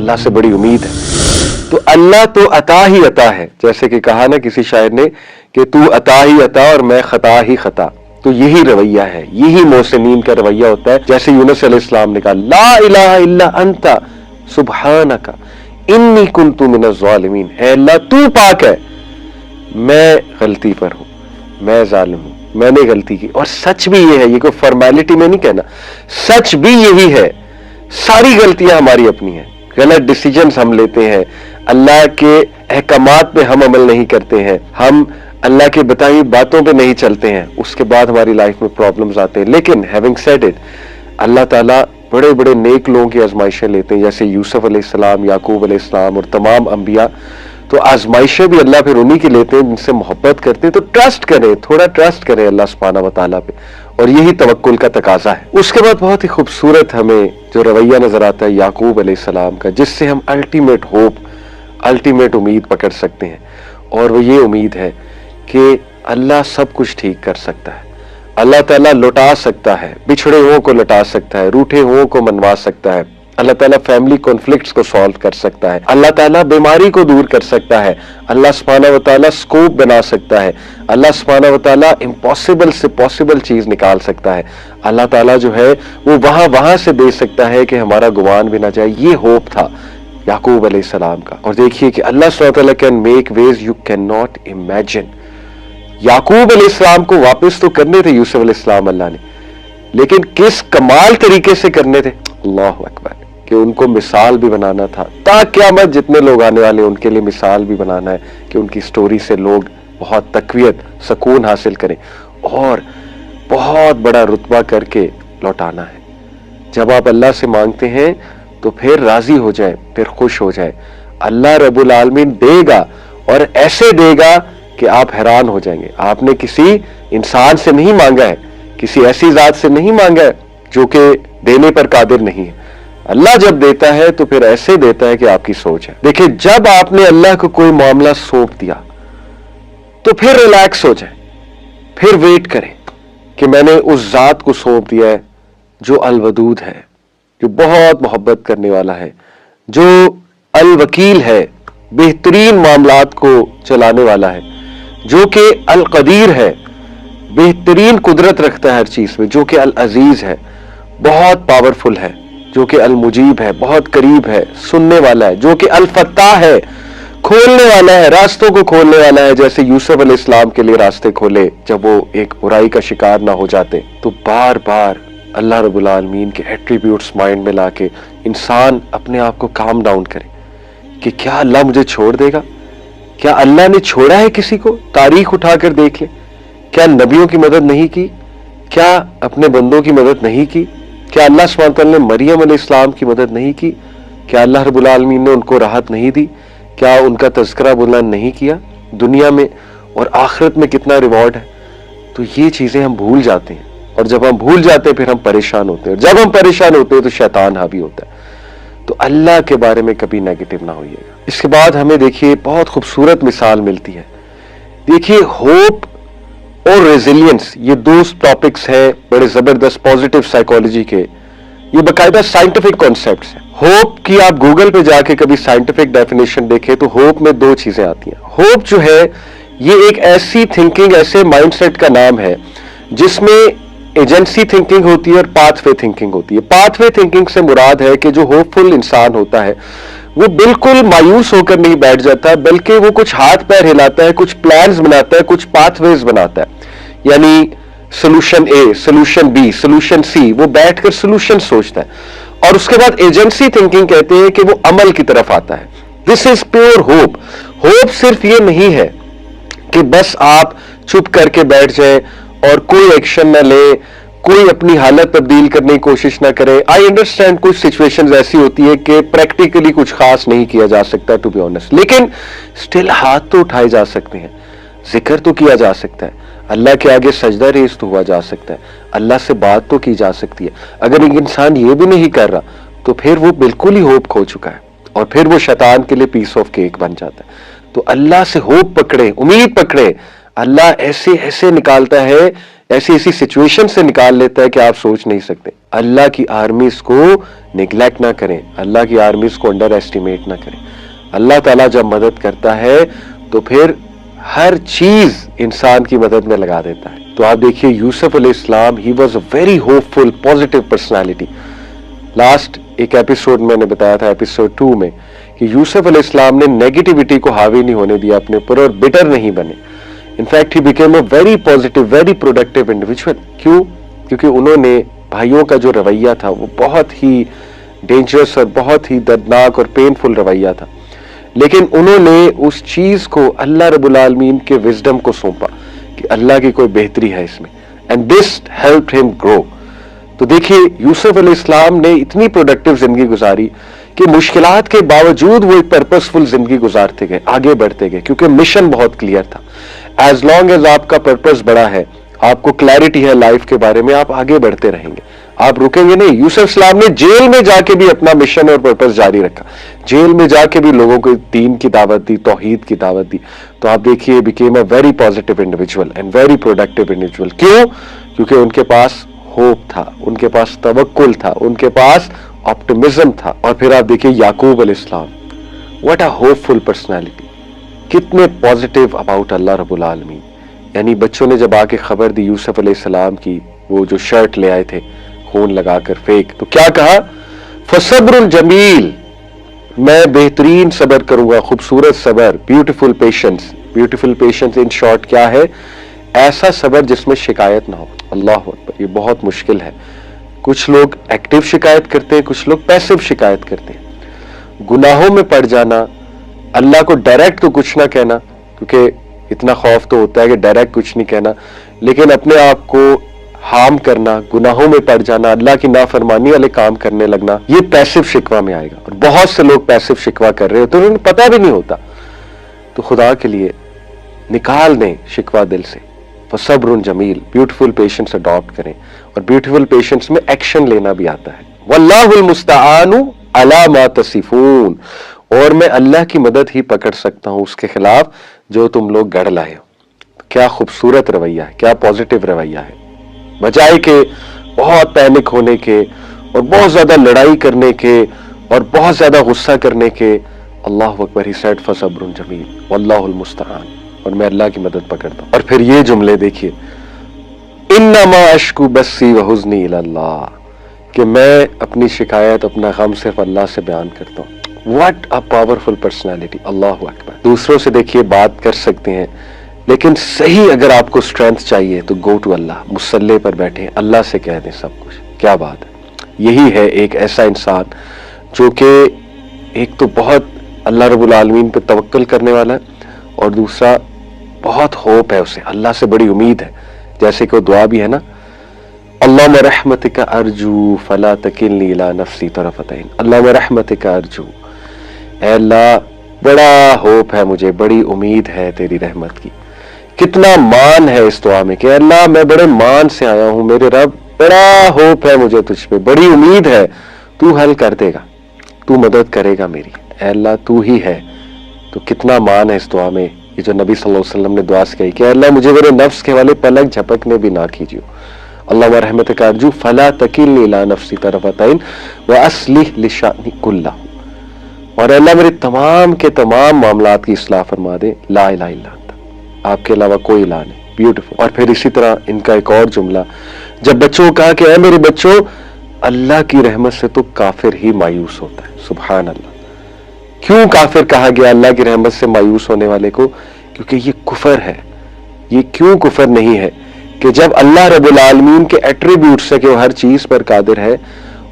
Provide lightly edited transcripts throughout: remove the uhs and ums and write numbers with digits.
اللہ سے بڑی امید ہے. تو اللہ تو عطا ہی عطا ہے، جیسے کہ کہا نا کسی شاعر نے کہ تو عطا ہی عطا اور میں خطا ہی خطا. تو یہی رویہ ہے، یہی محسنین کا رویہ ہوتا ہے. جیسے یونس علیہ السلام نے کہا لا الہ الا انت سبحانک انی کنت من الظالمین، اے اللہ تو پاک ہے، میں غلطی پر ہوں، میں ظالم ہوں، میں نے غلطی کی. اور سچ بھی یہ ہے، یہ کوئی فارمیلٹی میں نہیں کہنا، سچ بھی یہی ہے. ساری غلطیاں ہماری اپنی ہیں، غلط ڈیسیجنز ہم لیتے ہیں، اللہ کے احکامات پہ ہم عمل نہیں کرتے ہیں، ہم اللہ کے بتائی باتوں پہ نہیں چلتے ہیں، اس کے بعد ہماری لائف میں پرابلمز آتے ہیں. لیکن ہیونگ سیڈ اٹ، اللہ تعالیٰ بڑے بڑے نیک لوگوں کی آزمائشیں لیتے ہیں، جیسے یوسف علیہ السلام، یعقوب علیہ السلام اور تمام انبیاء. تو آزمائشیں بھی اللہ پھر انہی کی لیتے ہیں جن سے محبت کرتے ہیں. تو ٹرسٹ کریں، تھوڑا ٹرسٹ کریں اللہ سبحانہ و تعالیٰ پہ، اور یہی توکل کا تقاضا ہے. اس کے بعد بہت ہی خوبصورت ہمیں جو رویہ نظر آتا ہے یعقوب علیہ السلام کا، جس سے ہم الٹیمیٹ ہوپ، الٹیمیٹ امید پکڑ سکتے ہیں. اور وہ یہ امید ہے کہ اللہ سب کچھ ٹھیک کر سکتا ہے. اللہ تعالیٰ لوٹا سکتا ہے، بچھڑے ہوں کو لوٹا سکتا ہے، روٹھے ہوں کو منوا سکتا ہے. اللہ تعالیٰ فیملی کانفلکٹس کو سالو کر سکتا ہے. اللہ تعالیٰ بیماری کو دور کر سکتا ہے. اللہ سبحانہ و تعالیٰ سکوپ بنا سکتا ہے. اللہ سبحانہ و تعالیٰ امپاسبل سے پاسبل چیز نکال سکتا ہے. اللہ تعالیٰ جو ہے وہ وہاں سے دے سکتا ہے کہ ہمارا گمان بھی نہ جائے. یہ ہوپ تھا یعقوب علیہ السلام کا. اور دیکھیے کہ اللہ سبحانہ و تعالیٰ can make ways you can not imagine. Yaqub علیہ السلام کو واپس تو کرنے تھے یوسف علیہ السلام اللہ نے، لیکن کس کمال طریقے سے کرنے تھے، اللہ اکبر، کہ ان کو مثال بھی بنانا تھا. تا قیامت جتنے لوگ آنے والے ان کے لیے مثال بھی بنانا ہے کہ ان کی سٹوری سے لوگ بہت تقویت، سکون حاصل کریں اور بہت بڑا رتبہ کر کے لوٹانا ہے. جب آپ اللہ سے مانگتے ہیں تو پھر راضی ہو جائیں، پھر خوش ہو جائیں. اللہ رب العالمین دے گا، اور ایسے دے گا کہ آپ حیران ہو جائیں گے. آپ نے کسی انسان سے نہیں مانگا ہے، کسی ایسی ذات سے نہیں مانگا ہے جو کہ دینے پر قادر نہیں ہے. اللہ جب دیتا ہے تو پھر ایسے دیتا ہے کہ آپ کی سوچ ہے. دیکھیں جب آپ نے اللہ کو کوئی معاملہ سونپ دیا تو پھر ریلیکس ہو جائیں، پھر ویٹ کریں کہ میں نے اس ذات کو سونپ دیا ہے جو الودود ہے، جو بہت محبت کرنے والا ہے، جو الوکیل ہے، بہترین معاملات کو چلانے والا ہے، جو کہ القدیر ہے، بہترین قدرت رکھتا ہے ہر چیز میں، جو کہ العزیز ہے، بہت پاورفل ہے، جو کہ المجیب ہے، بہت قریب ہے، سننے والا ہے، جو کہ الفتاح ہے، کھولنے والا ہے، راستوں کو کھولنے والا ہے. جیسے یوسف علیہ السلام کے لیے راستے کھولے جب وہ ایک برائی کا شکار نہ ہو جاتے. تو بار بار اللہ رب العالمین کے ایٹریبیوٹس مائنڈ میں لا کے انسان اپنے آپ کو کام ڈاؤن کرے کہ کیا اللہ مجھے چھوڑ دے گا؟ کیا اللہ نے چھوڑا ہے کسی کو؟ تاریخ اٹھا کر دیکھ لے. کیا نبیوں کی مدد نہیں کی؟ کیا اپنے بندوں کی مدد نہیں کی؟ کیا اللہ سبحانہ وتعالیٰ نے مریم علیہ السلام کی مدد نہیں کی؟ کیا اللہ رب العالمین نے ان کو راحت نہیں دی؟ کیا ان کا تذکرہ بلند نہیں کیا دنیا میں اور آخرت میں کتنا ریوارڈ ہے؟ تو یہ چیزیں ہم بھول جاتے ہیں، اور جب ہم بھول جاتے ہیں پھر ہم پریشان ہوتے ہیں، اور جب ہم پریشان ہوتے ہیں تو شیطان حاوی ہوتا ہے. تو اللہ کے بارے میں کبھی نیگیٹو نہ ہوئیے گا. اس کے بعد ہمیں دیکھیے بہت خوبصورت مثال ملتی ہے. دیکھیے ہوپ اور ریزیلینس، یہ دو ٹاپکس ہیں بڑے زبردست پازیٹیو سائیکالوجی کے. یہ باقاعدہ سائنٹیفک کانسیپٹس ہیں. ہوپ کی آپ گوگل پہ جا کے کبھی سائنٹیفک ڈیفینیشن دیکھیں تو ہوپ میں دو چیزیں آتی ہیں. ہوپ جو ہے یہ ایک ایسی تھنکنگ، ایسے مائنڈ سیٹ کا نام ہے جس میں ایجنسی تھنکنگ ہوتی ہے اور پاتھ وے تھنکنگ ہوتی ہے. پاتھ وے تھنکنگ سے مراد ہے کہ جو ہوپ فل انسان ہوتا ہے وہ بالکل مایوس ہو کر نہیں بیٹھ جاتا، بلکہ وہ کچھ ہاتھ پیر ہلاتا ہے، کچھ پلانز بناتا ہے، کچھ پاتھ ویز بناتا ہے. یعنی solution A, solution B, solution C, وہ بیٹھ کر سولوشن سوچتا ہے. اور اس کے بعد ایجنسی تھنکنگ کہتے ہیں کہ وہ عمل کی طرف آتا ہے. دس از پیور ہوپ. ہوپ صرف یہ نہیں ہے کہ بس آپ چپ کر کے بیٹھ جائیں اور کوئی ایکشن نہ لیں، کوئی اپنی حالت تبدیل کرنے کی کوشش نہ کرے. آئی انڈرسٹینڈ کچھ سچویشنز ایسی ہوتی ہے کہ پریکٹیکلی کچھ خاص نہیں کیا جا سکتا ٹو بی آنیسٹ، لیکن سٹل ہاتھ تو اٹھائے جا سکتے ہیں، ذکر تو کیا جا سکتا ہے، اللہ کے آگے سجدہ ریز تو ہوا جا سکتا ہے، اللہ سے بات تو کی جا سکتی ہے. اگر ایک انسان یہ بھی نہیں کر رہا تو پھر وہ بالکل ہی ہوپ کھو چکا ہے، اور پھر وہ شیطان کے لیے پیس آف کیک بن جاتا ہے. تو اللہ سے ہوپ پکڑے، امید پکڑے. اللہ ایسے ایسے نکالتا ہے، ایسی ایسی سچویشن سے نکال لیتا ہے کہ آپ سوچ نہیں سکتے. اللہ کی آرمیز کو نگلیکٹ نہ کریں, اللہ کی آرمیز کو انڈر ایسٹیمیٹ نہ کریں. اللہ تعالیٰ جب مدد کرتا ہے تو پھر ہر چیز انسان کی مدد میں لگا دیتا ہے. تو آپ دیکھیے یوسف علیہ السلام, he was a very hopeful positive personality. Last ایک ایپیسوڈ میں نے بتایا تھا, ایپیسوڈ 2 میں, کہ یوسف علیہ السلام نے نیگیٹیوٹی کو حاوی نہیں ہونے دیا اپنے اوپر اور بٹر نہیں بنے. In fact he became a very positive very productive individual. کیوں؟ کیونکہ انہوں نے بھائیوں کا جو رویہ تھا وہ بہت ہی ڈینجرس اور بہت ہی دردناک اور پینفل رویہ تھا, لیکن انہوں نے اس چیز کو اللہ رب العالمین کے وزڈم کو سونپا کہ اللہ کی کوئی بہتری ہے اس میں, اینڈ دس ہیلپڈ ہم گرو. تو دیکھیے یوسف علیہ السلام نے اتنی پروڈکٹیو زندگی گزاری کہ مشکلات کے باوجود وہ ایک پرپسفل زندگی گزارتے گئے, آگے بڑھتے گئے, کیونکہ مشن بہت کلیئر تھا. ایز لانگ ایز آپ کا پرپس بڑا ہے, آپ کو کلیئرٹی ہے لائف کے بارے میں, آپ آگے بڑھتے رہیں گے, آپ رکیں گے نہیں. یوسف السلام نے جیل میں جا کے بھی اپنا مشن اور پرپس جاری رکھا, جیل میں جا کے بھی لوگوں کو دین کی دعوت دی, توحید کی دعوت دی. تو آپ دیکھیے became a very positive individual and very productive individual. کیوں؟ کیونکہ ان کے پاس ہوپ تھا, ان کے پاس توکل تھا, ان کے پاس آپٹمزم تھا. اور پھر آپ دیکھیے یعقوب علیہ السلام, what a hopeful personality, کتنے پازیٹیو اباؤٹ اللہ رب العالمین. یعنی بچوں نے جب آ کے خبر دی یوسف علیہ السلام کی, وہ جو شرٹ لے آئے تھے خون لگا کر فیک, تو کیا کہا؟ فصبر جمیل, میں بہترین صبر کروں گا, خوبصورت صبر, beautiful patience. Beautiful patience in short کیا ہے؟ ایسا صبر جس میں شکایت نہ ہو. اللہ اکبر, یہ بہت مشکل ہے. کچھ لوگ ایکٹیو شکایت کرتے ہیں, کچھ لوگ پیسو شکایت کرتے ہیں. گناہوں میں پڑ جانا, اللہ کو ڈائریکٹ تو کچھ نہ کہنا, کیونکہ اتنا خوف تو ہوتا ہے کہ ڈائریکٹ کچھ نہیں کہنا, لیکن اپنے آپ کو ہارم کرنا, گناہوں میں پڑ جانا, اللہ کی نافرمانی والے کام کرنے لگنا, یہ پیسو شکوہ میں آئے گا. اور بہت سے لوگ پیسو شکوہ کر رہے ہوتے ہیں, انہیں پتہ بھی نہیں ہوتا. تو خدا کے لیے نکال دیں شکوہ دل سے. فصبر جمیل, بیوٹیفل پیشنس اڈاپٹ کریں, اور بیوٹیفل پیشنس میں ایکشن لینا بھی آتا ہے. واللہ المستعان علی ما تصفون, اور میں اللہ کی مدد ہی پکڑ سکتا ہوں اس کے خلاف جو تم لوگ گڑھ لائے ہو. کیا خوبصورت رویہ ہے, کیا پازیٹیو رویہ ہے, بجائے کہ بہت پینک ہونے کے اور بہت زیادہ لڑائی کرنے کے اور بہت زیادہ غصہ کرنے کے. اللہ اکبر, ہی سیڈ فصبر جمیل واللہ المستعان, اور میں اللہ کی مدد پکڑتا ہوں. اور پھر یہ جملے دیکھیے, انما اشکو بثی وحزنی الی اللہ, کہ میں اپنی شکایت, اپنا غم صرف اللہ سے بیان کرتا ہوں. What a powerful personality. Allah اکبر. دوسروں سے دیکھیے بات کر سکتے ہیں, لیکن صحیح اگر آپ کو اسٹرینتھ چاہیے تو گو ٹو اللہ, مصلی پر بیٹھے اللہ سے کہہ دیں سب کچھ. کیا بات ہے. یہی ہے ایک ایسا انسان جو کہ ایک تو بہت اللہ رب العالمین پہ توکل کرنے والا ہے, اور دوسرا بہت ہوپ ہے اسے, اللہ سے بڑی امید ہے. جیسے کہ وہ دعا بھی ہے نا, اللہم رحمتک ارجو فلا تکلنی الی نفسی طرفۃ عین. اللہم رحمتک ارجو, اے اللہ بڑا ہوپ ہے مجھے, بڑی امید ہے تیری رحمت کی. کتنا مان ہے اس دعا میں کہ اللہ میں بڑے مان سے آیا ہوں, میرے رب بڑا ہوپ ہے مجھے تجھ پہ, بڑی امید ہے, تو حل کر دے گا, تو مدد کرے گا میری, اے اللہ تو ہی ہے. تو کتنا مان ہے اس دعا میں, یہ جو نبی صلی اللہ علیہ وسلم نے دعا سے کہی کہ اے اللہ مجھے میرے نفس کے والے پلک جھپکنے بھی نہ کیجیو. اللہم رحمتک ارجو فلا تکلنی الی نفسی طرفۃ عین واصلح لشأنی کلہ, اور اللہ میرے تمام کے تمام معاملات کی اصلاح فرما دے. لا الہ الا انت, آپ کے علاوہ کوئی الہ نہیں. بیوٹیفل. اور پھر اسی طرح ان کا ایک اور جملہ, جب بچوں کو کہا کہ اے میرے بچوں, اللہ کی رحمت سے تو کافر ہی مایوس ہوتا ہے. سبحان اللہ. کیوں کافر کہا گیا اللہ کی رحمت سے مایوس ہونے والے کو؟ کیونکہ یہ کفر ہے. یہ کیوں کفر نہیں ہے کہ جب اللہ رب العالمین کے ایٹریبیوٹس ہے کہ وہ ہر چیز پر قادر ہے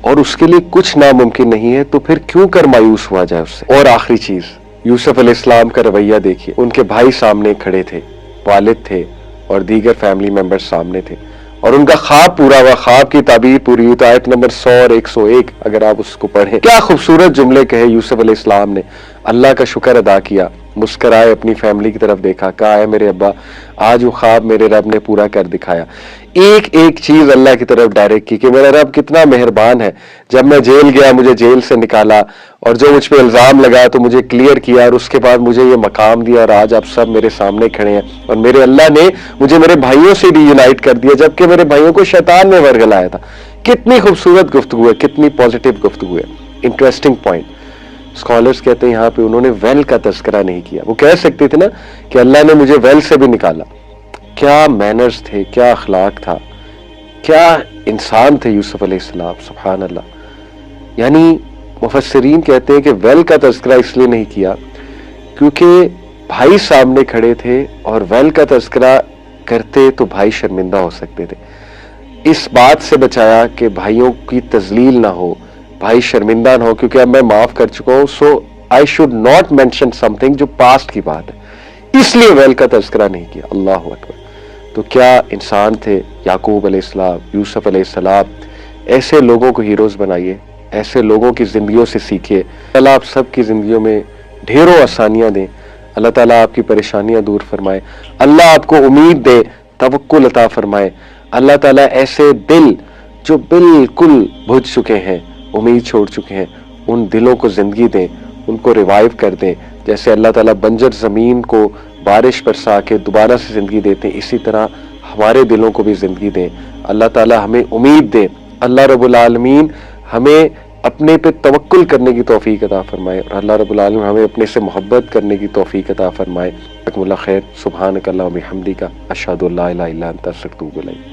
اور اس کے لیے کچھ ناممکن نہیں ہے, تو پھر کیوں کر مایوس ہوا جائے اس سے. اور آخری چیز, یوسف علیہ السلام کا رویہ دیکھیے. ان کے بھائی سامنے کھڑے تھے, والد تھے اور دیگر فیملی ممبرز سامنے تھے, اور ان کا خواب پورا ہوا, خواب کی تعبیر پوری ہوئی. تو آیت نمبر 100 اور 101 اگر آپ اس کو پڑھیں, کیا خوبصورت جملے کہے یوسف علیہ السلام نے. اللہ کا شکر ادا کیا, مسکرائے, اپنی فیملی کی طرف دیکھا, کہا اے میرے ابا آج وہ خواب میرے رب نے پورا کر دکھایا. ایک ایک چیز اللہ کی طرف ڈائریکٹ کی کہ میرا رب کتنا مہربان ہے. جب میں جیل گیا مجھے جیل سے نکالا, اور جو مجھ پہ الزام لگا تو مجھے کلیئر کیا, اور اس کے بعد مجھے یہ مقام دیا, اور آج آپ سب میرے سامنے کھڑے ہیں. اور میرے اللہ نے مجھے میرے بھائیوں سے ری یونائٹ کر دیا, جبکہ میرے بھائیوں کو شیطان نے ورگلایا تھا. کتنی خوبصورت گفتگو ہے, کتنی پازیٹیو گفتگو ہے. Interesting point. اسکالرز کہتے ہیں یہاں پہ انہوں نے ویل کا تذکرہ نہیں کیا. وہ کہہ سکتے تھے نا کہ اللہ نے مجھے ویل سے بھی نکالا. کیا مینرز تھے, کیا اخلاق تھا, کیا انسان تھے یوسف علیہ السلام, سبحان اللہ. یعنی مفسرین کہتے ہیں کہ ویل کا تذکرہ اس لیے نہیں کیا کیونکہ بھائی سامنے کھڑے تھے اور ویل کا تذکرہ کرتے تو بھائی شرمندہ ہو سکتے تھے. اس بات سے بچایا کہ بھائیوں کی تذلیل نہ ہو, بھائی شرمندہ نہ ہو, کیونکہ اب میں معاف کر چکا ہوں, so I should not mention something جو پاسٹ کی بات ہے, اس لیے ویل کا تذکرہ نہیں کیا. اللہ اکبر. تو کیا انسان تھے یعقوب علیہ السلام, یوسف علیہ السلام. ایسے لوگوں کو ہیروز بنائیے, ایسے لوگوں کی زندگیوں سے سیکھیے. اللہ آپ سب کی زندگیوں میں ڈھیروں آسانیاں دیں, اللہ تعالیٰ آپ کی پریشانیاں دور فرمائے, اللہ آپ کو امید دے, توکل عطا فرمائے. اللہ تعالیٰ ایسے دل جو بالکل بجھ چکے ہیں, امید چھوڑ چکے ہیں, ان دلوں کو زندگی دیں, ان کو ریوائیو کر دیں. جیسے اللہ تعالیٰ بنجر زمین کو بارش برسا کے دوبارہ سے زندگی دیتے ہیں, اسی طرح ہمارے دلوں کو بھی زندگی دیں. اللہ تعالیٰ ہمیں امید دے. اللہ رب العالمین ہمیں اپنے پہ توکل کرنے کی توفیق عطا فرمائے, اور اللہ رب العالمین ہمیں اپنے سے محبت کرنے کی توفیق عطا فرمائے. جزاکم اللہ خیر. سبحانک اللہم و بحمدک, اشہد ان لا الہ الا انت, استغفرک و اتوب الیک.